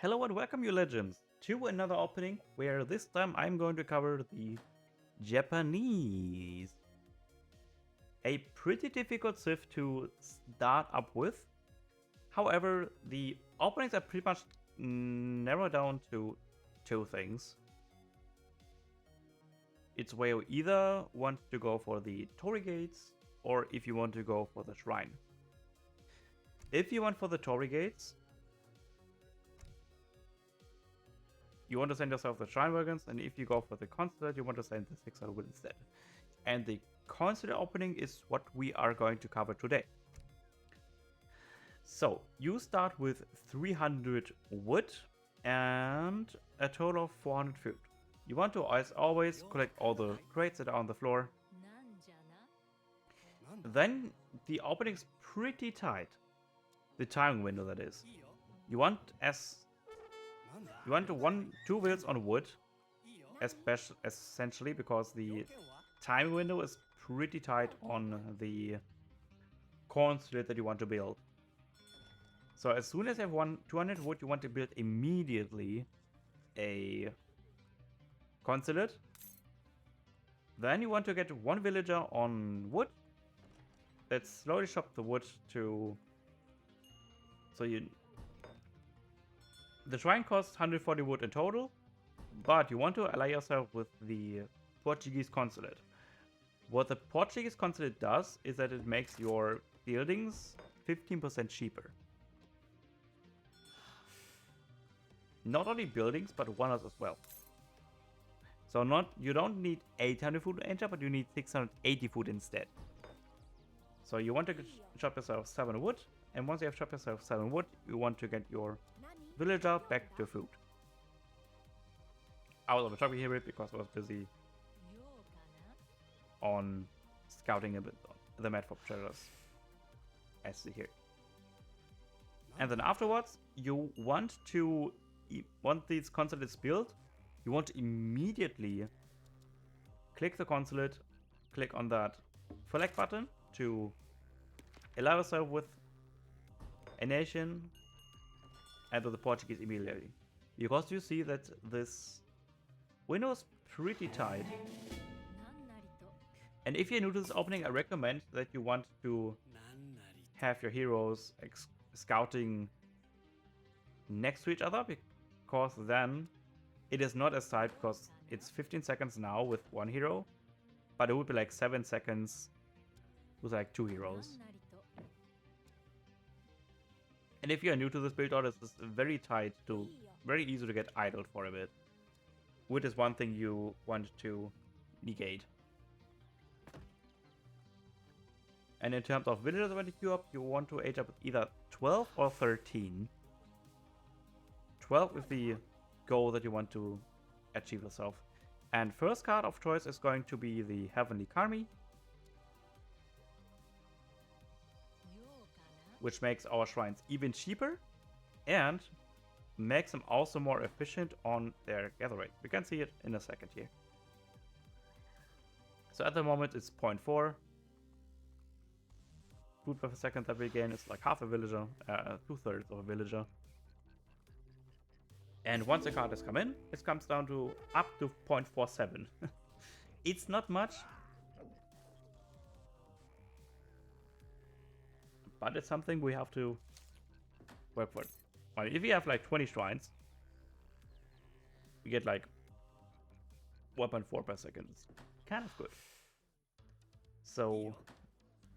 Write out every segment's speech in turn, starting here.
Hello and welcome, you legends, to another opening where this time I'm going to cover the Japanese. A pretty difficult civ to start up with. However, the openings are pretty much narrowed down to two things. It's where you either want to go for the Torii Gates or if you want to go for the Shrine. If you want for the Torii Gates, you want to send yourself the Shrine Wagons, and if you go for the Consulate, you want to send the 600 wood instead. And the Consulate opening is what we are going to cover today. So, you start with 300 wood and a total of 400 food. You want to, as always, collect all the crates that are on the floor. Then, the opening is pretty tight. The timing window, that is. You want two wheels on wood, essentially, because the time window is pretty tight on the consulate that you want to build. So as soon as you have 200 wood, you want to build immediately a consulate. Then you want to get one villager on wood. Let's slowly shop the wood to... The shrine costs 140 wood in total, but you want to ally yourself with the Portuguese consulate. What the Portuguese consulate does is that it makes your buildings 15% cheaper. Not only buildings, but wonders as well. So you don't need 800 food to enter, but you need 680 food instead. So you want to shop yourself 7 wood, and once you have shopped yourself 7 wood, you want to get your villager back to food. I was on the shopping here a bit because I was busy on scouting a bit on the map for treasures, as you hear. And then afterwards, you want these consulates built, you want to immediately click the consulate, click on that select button to allow yourself with a nation and to the Portuguese immediately. Because you see that this window is pretty tight. And if you're new to this opening, I recommend that you want to have your heroes scouting next to each other, because then it is not as tight, because it's 15 seconds now with one hero, but it would be like 7 seconds with like 2 heroes. And if you are new to this build order, it's very tight very easy to get idled for a bit, which is one thing you want to negate. And in terms of villagers when you queue up, you want to age up with either 12 or 13. 12 is the goal that you want to achieve yourself. And first card of choice is going to be the Heavenly Karmi, which makes our shrines even cheaper and makes them also more efficient on their gather rate. We can see it in a second here. So at the moment it's 0.4. Food per second that we gain is like half a villager, 2/3 of a villager. And once a card has come in, it comes down to up to 0.47. It's not much, but it's something we have to work for. I mean, if you have like 20 shrines, we get like 1.4 per second. It's kind of good. So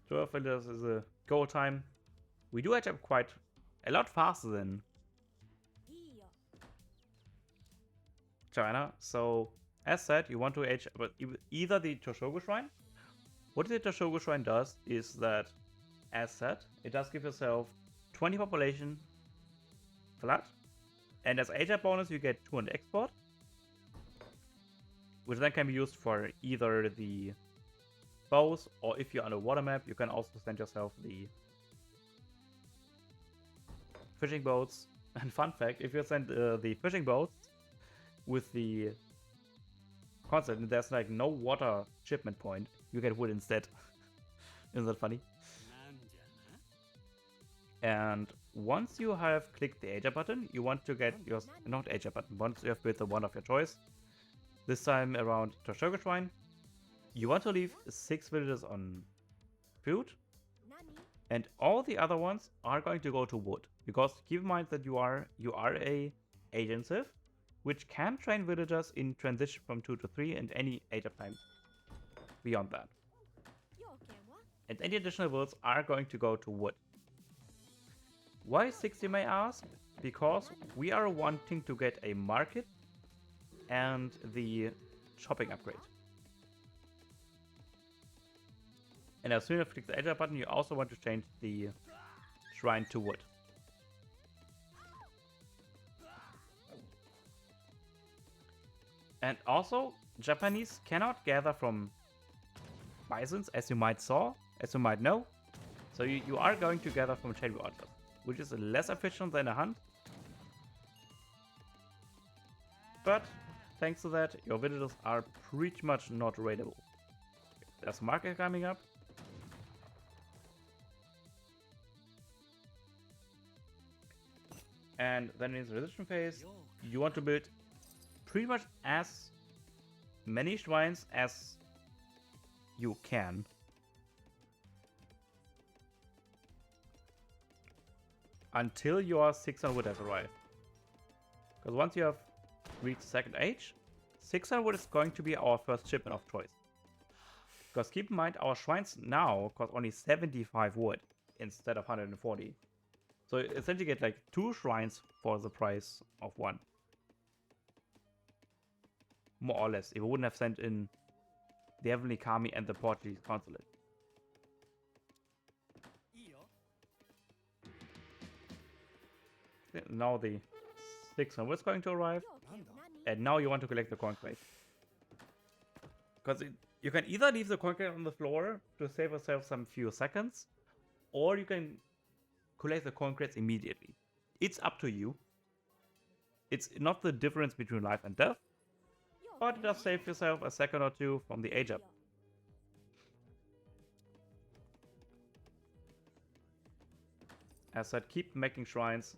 12 villagers is a go time. We do age up quite a lot faster than China. So as said, you want to age up either the Toshogu Shrine. What the Toshogu Shrine does is that, as said, it does give yourself 20 population flat, and as age up bonus you get 200 export, which then can be used for either the bows, or if you're on a water map, you can also send yourself the fishing boats. And fun fact, if you send the fishing boats with the concept and there's like no water shipment point, you get wood instead. Isn't that funny? And once you have clicked the Asia button, you want to get your, not Asia button, once you have built the one of your choice, this time around Toshoga Shrine, you want to leave 6 villagers on food, and all the other ones are going to go to wood. Because keep in mind that you are a aggressive, which can train villagers in transition from 2 to 3 and any age of time beyond that. And any additional wills are going to go to wood. Why 6, you may ask? Because we are wanting to get a market and the shopping upgrade. And as soon as you click the Edge button, you also want to change the shrine to wood. And also, Japanese cannot gather from bisons, as you might know. So you are going to gather from cherry orchards, which is less efficient than a hunt. But thanks to that, your villagers are pretty much not raidable. There's a market coming up. And then in the resistance phase, you want to build pretty much as many shrines as you can. Until your 600 wood has arrived. Because once you have reached second age, 600 wood is going to be our first shipment of choice. Because keep in mind, our shrines now cost only 75 wood instead of 140. So you essentially get like 2 shrines for the price of 1. More or less, if we wouldn't have sent in the Heavenly Kami and the Portuguese Consulate. Now the 600 is going to arrive. And now you want to collect the coin crate. Because you can either leave the coin crate on the floor to save yourself some few seconds, or you can collect the coin crates immediately. It's up to you. It's not the difference between life and death, but it does save yourself a second or 2 from the age up. As I said, keep making shrines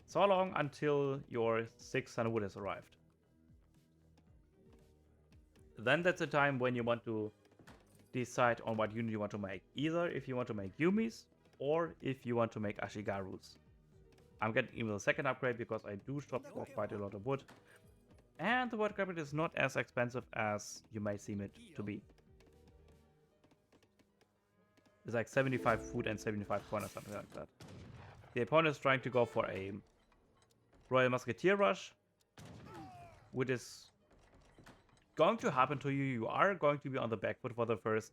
so long until your 600 wood has arrived. Then that's the time when you want to decide on what unit you want to make. Either if you want to make Yumis or if you want to make Ashigarus. I'm getting even the second upgrade because I do shop for quite a lot of wood. And the wood upgrade is not as expensive as you may seem it to be. It's like 75 food and 75 coin or something like that. The opponent is trying to go for a Royal Musketeer Rush, which is going to happen to you. You are going to be on the back foot for the first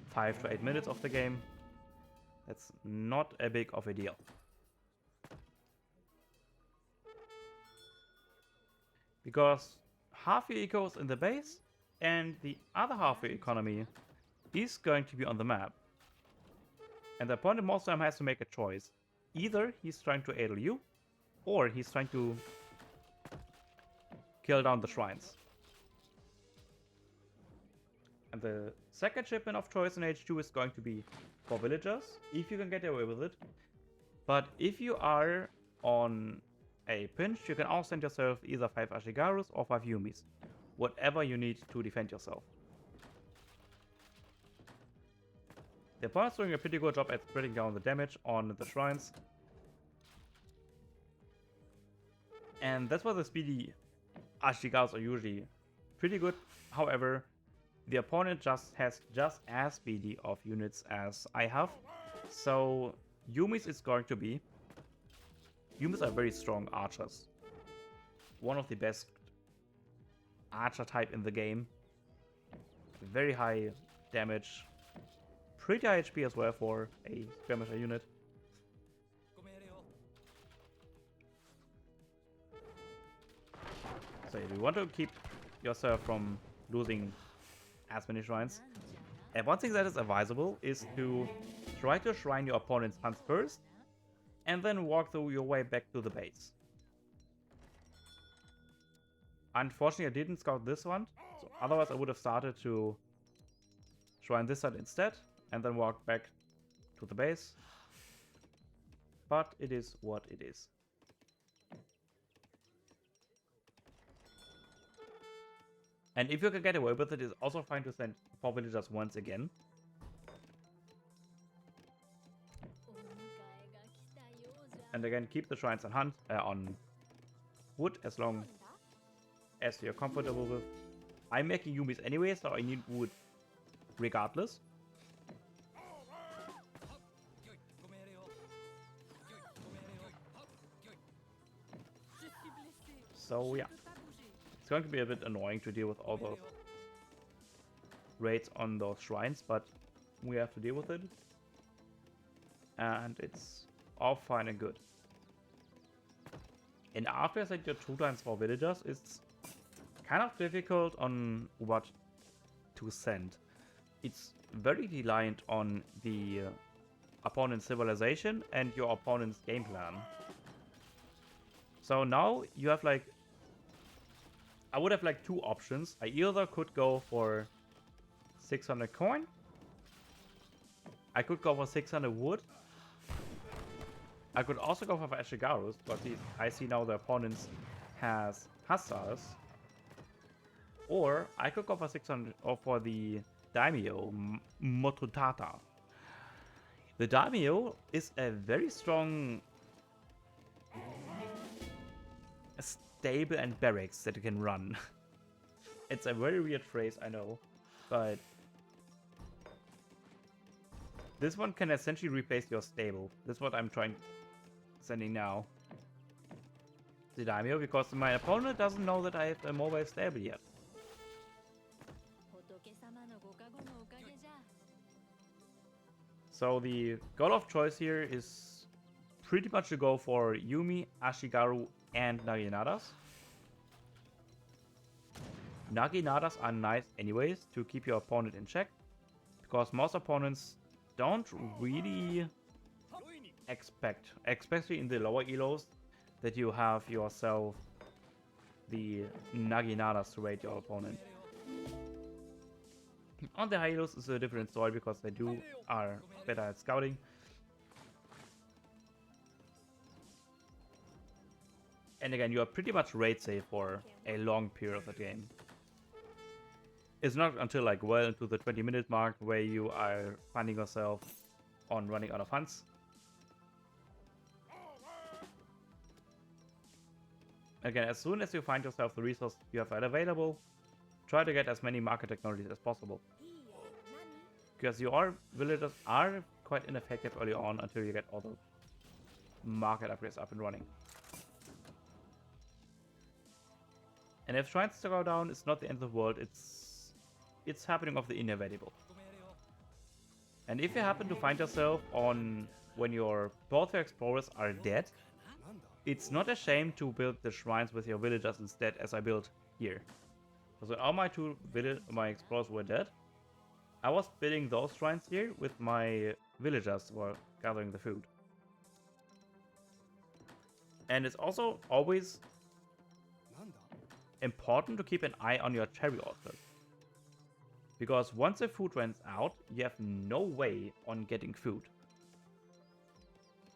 5 to 8 minutes of the game. That's not a big of a deal. Because half your eco is in the base, and the other half of your economy is going to be on the map. And the opponent most of the time has to make a choice. Either he's trying to AoE you, or he's trying to kill down the shrines. And the second shipment of choice in H2 is going to be for villagers, if you can get away with it. But if you are on a pinch, you can also send yourself either 5 Ashigarus or 5 Yumis. Whatever you need to defend yourself. The opponent's doing a pretty good job at spreading down the damage on the shrines. And that's why the speedy Ashigarus are usually pretty good. However, the opponent has just as speedy of units as I have. So Yumis is going to be... Yumis are very strong archers. One of the best archer type in the game. Very high damage. Pretty high HP as well for a skirmisher unit. So if you want to keep yourself from losing as many shrines, and one thing that is advisable is to try to shrine your opponent's hunts first, and then walk through your way back to the base. Unfortunately, I didn't scout this one, so otherwise I would have started to shrine this side instead, and then walk back to the base. but it is what it is. And if you can get away with it, it's also fine to send 4 villagers once again. And again, keep the shrines on wood as long as you're comfortable with. I'm making Yumis anyway, so I need wood regardless. So yeah, it's going to be a bit annoying to deal with all those raids on those shrines, but we have to deal with it. And it's all fine and good. And after I sent your 2 times 4 villagers, it's kind of difficult on what to send. It's very reliant on the opponent's civilization and your opponent's game plan. So now you have like... I would have like 2 options. I either could go for 600 coin. I could go for 600 wood. I could also go for Ashigarus, but I see now the opponent has Hussars. Or I could go for 600 or for the Daimyo Mototata. The Daimyo is a very strong stable and barracks that you can run. It's a very weird phrase, I know, but this one can essentially replace your stable. That's what I'm sending now. The Daimyo, because my opponent doesn't know that I have a mobile stable yet. So the goal of choice here is pretty much to go for Yumi, Ashigaru, and Naginatas. Naginatas are nice anyways to keep your opponent in check, because most opponents don't really expect, especially in the lower elos, that you have yourself the Naginatas to raid your opponent. On the high elos is a different story because they are better at scouting. And again, you are pretty much raid safe for a long period of the game. It's not until like well into the 20-minute mark where you are finding yourself on running out of hunts. Again, as soon as you find yourself the resource you have available, try to get as many market technologies as possible. Because your villagers are quite ineffective early on until you get all the market upgrades up and running. And if shrines to go down, it's not the end of the world, it's happening of the inevitable. And if you happen to find yourself on when your both your explorers are dead, it's not a shame to build the shrines with your villagers instead, as I built here. So all my my explorers were dead. I was building those shrines here with my villagers who were gathering the food. And it's also always important to keep an eye on your cherry orchard. Because once the food runs out, you have no way on getting food.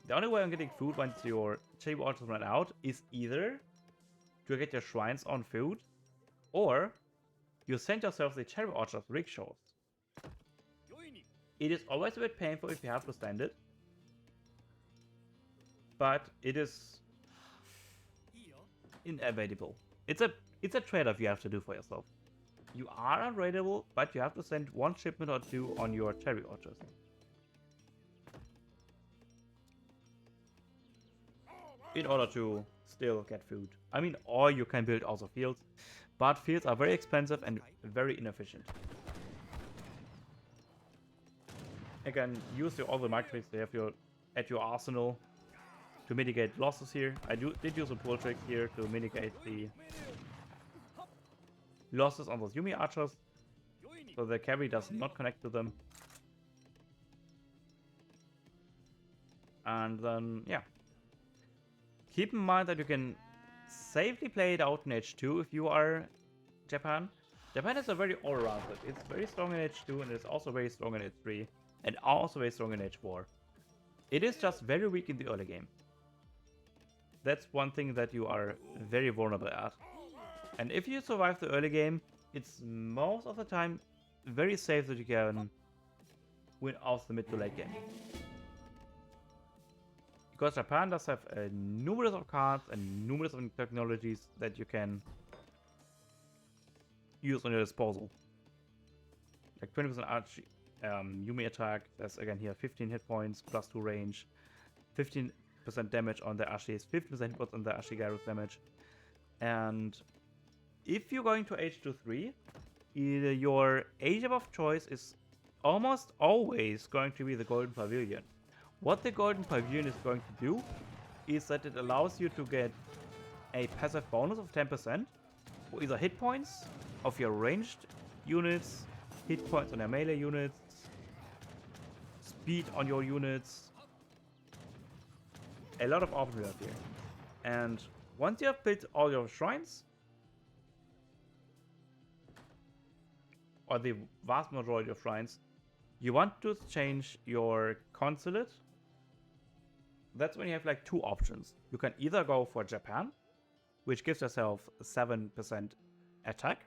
The only way on getting food once your cherry orchards run out is either to get your shrines on food, or you send yourself the cherry orchard rickshaws. It is always a bit painful if you have to send it, but it is inevitable. It's a trade-off you have to do for yourself. You are unraidable, but you have to send 1 shipment or 2 on your cherry orchards. In order to still get food. I mean, or you can build also fields, but fields are very expensive and very inefficient. Again, use all the micro-tricks you have at your arsenal to mitigate losses here. I did use a pull trick here to mitigate the losses on those Yumi archers, so the carry does not connect to them. And then, yeah. Keep in mind that you can safely play it out in H2 if you are Japan. Japan is a very all-rounded. It's very strong in H2 and it's also very strong in H3. And also very strong in H4. It is just very weak in the early game. That's one thing that you are very vulnerable at. And if you survive the early game, it's most of the time very safe that you can win out the mid to late game. Because Japan does have numerous of cards and numerous of technologies that you can use on your disposal. Like 20% arch Yumi attack, that's again here 15 hit points, plus 2 range, 15% damage on the Ashi's, 50% hit points on the Ashigaru's damage. And if you're going to H23, your Age of choice is almost always going to be the Golden Pavilion. What the Golden Pavilion is going to do is that it allows you to get a passive bonus of 10% for either hit points of your ranged units, hit points on your melee units, speed on your units. A lot of options out here. And once you have built all your shrines, or the vast majority of shrines, you want to change your consulate. That's when you have like two options. You can either go for Japan, which gives yourself 7% attack.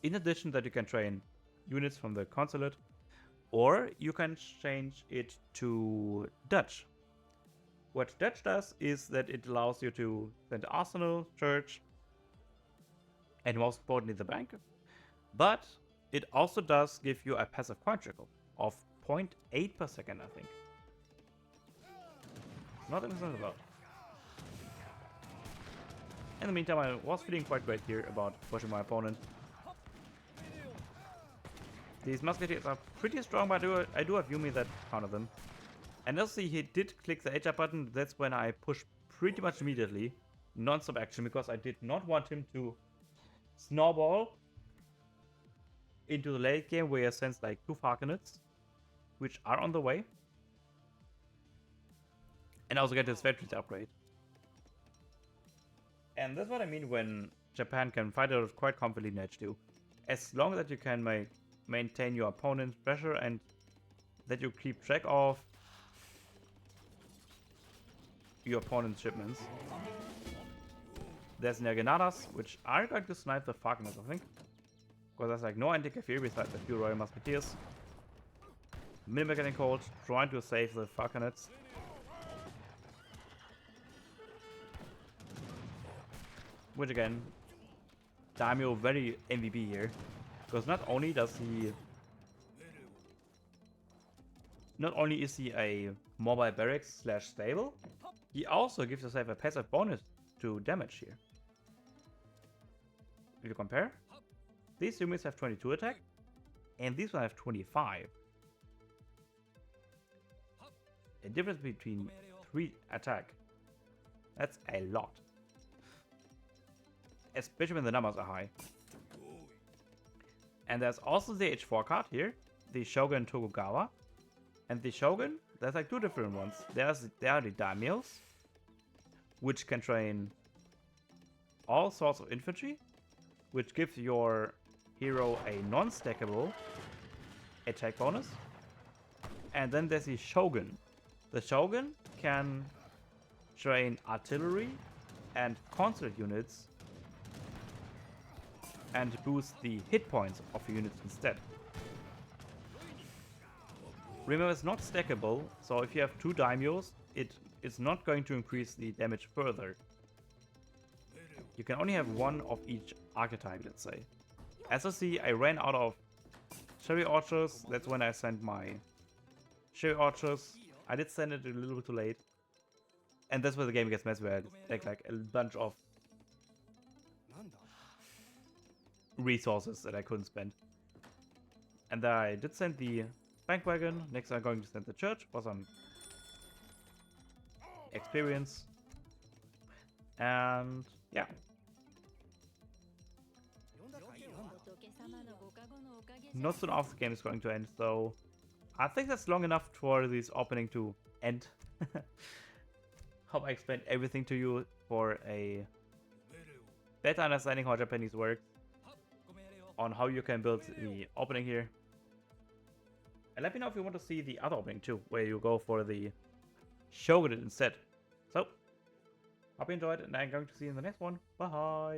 In addition that you can train units from the consulate, or you can change it to Dutch. What Dutch does is that it allows you to send the arsenal, church, and most importantly the bank. But it also does give you a passive coin trickle of 0.8 per second, I think. Nothing to think about. In the meantime, I was feeling quite great here about pushing my opponent. These musketeers are pretty strong, but I do have Yumi that counter them. And also he did click the H-up button, that's when I pushed pretty much immediately. Non-stop action, because I did not want him to snowball into the late game where he sends like 2 Falconets, which are on the way. And also get his veterans upgrade. And that's what I mean when Japan can fight out quite confidently in H2. As long as you can maintain your opponent's pressure and that you keep track of your opponent's shipments. There's Nergenadas, which are going to snipe the Falconets, I think. Because there's like no anti-Kafir besides the few Royal Musketeers. Minimac getting cold, trying to save the Falconets. Which again, Daimyo very MVP here. Because not only is he a mobile barracks / stable, he also gives yourself a passive bonus to damage here. If you compare, these units have 22 attack, and these one have 25. A difference between 3 attack. That's a lot. Especially when the numbers are high. And there's also the H4 card here, the Shogun Tokugawa. And the Shogun, there's like 2 different ones. There are the Daimyos, which can train all sorts of infantry, which gives your hero a non-stackable attack bonus. And then there's the Shogun. The Shogun can train artillery and consulate units and boost the hit points of units instead. Remember, it's not stackable, so if you have 2 daimyos, it's not going to increase the damage further. You can only have 1 of each archetype, let's say. As I see, I ran out of cherry archers. That's when I sent my cherry archers. I did send it a little bit too late. And that's where the game gets messy, where I take like a bunch of resources that I couldn't spend. And then I did send the bank wagon. Next I'm going to send the church for some experience. And yeah. Not soon after the game is going to end, so I think that's long enough for this opening to end. Hope I explained everything to you for a better understanding how Japanese works, on how you can build the opening here. And let me know if you want to see the other opening too, where you go for the Shogunate instead. So, hope you enjoyed, and I'm going to see you in the next one. Bye!